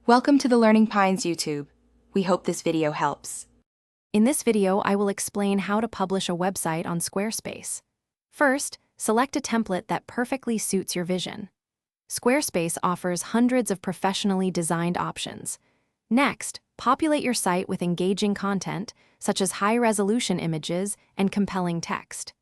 Welcome to the Learning Pines YouTube. We hope this video helps. In this video, I will explain how to publish a website on Squarespace. First, select a template that perfectly suits your vision. Squarespace offers hundreds of professionally designed options. Next, populate your site with engaging content, such as high-resolution images and compelling text.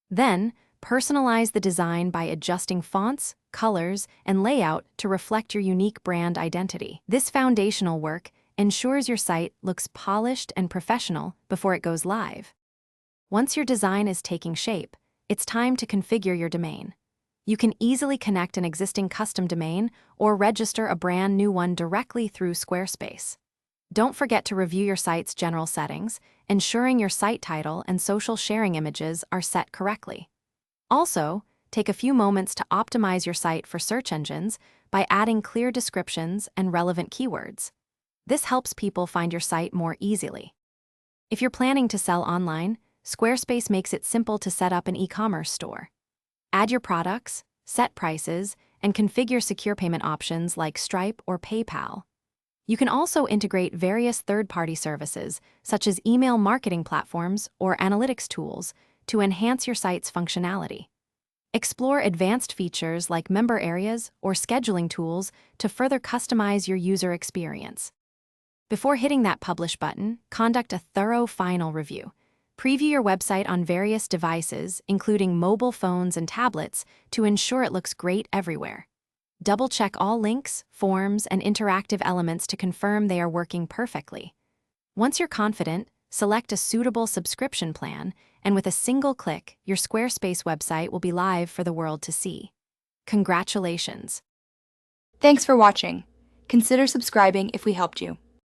Then, personalize the design by adjusting fonts, colors, and layout to reflect your unique brand identity. This foundational work ensures your site looks polished and professional before it goes live. Once your design is taking shape, it's time to configure your domain. You can easily connect an existing custom domain or register a brand new one directly through Squarespace. Don't forget to review your site's general settings, ensuring your site title and social sharing images are set correctly. Also, take a few moments to optimize your site for search engines by adding clear descriptions and relevant keywords. This helps people find your site more easily. If you're planning to sell online, Squarespace makes it simple to set up an e-commerce store. Add your products, set prices, and configure secure payment options like Stripe or PayPal. You can also integrate various third-party services, such as email marketing platforms or analytics tools, to enhance your site's functionality. Explore advanced features like member areas or scheduling tools to further customize your user experience. Before hitting that Publish button, conduct a thorough final review. Preview your website on various devices, including mobile phones and tablets, to ensure it looks great everywhere. Double-check all links, forms, and interactive elements to confirm they are working perfectly. Once you're confident, select a suitable subscription plan, and with a single click, your Squarespace website will be live for the world to see. Congratulations! Thanks for watching. Consider subscribing if we helped you.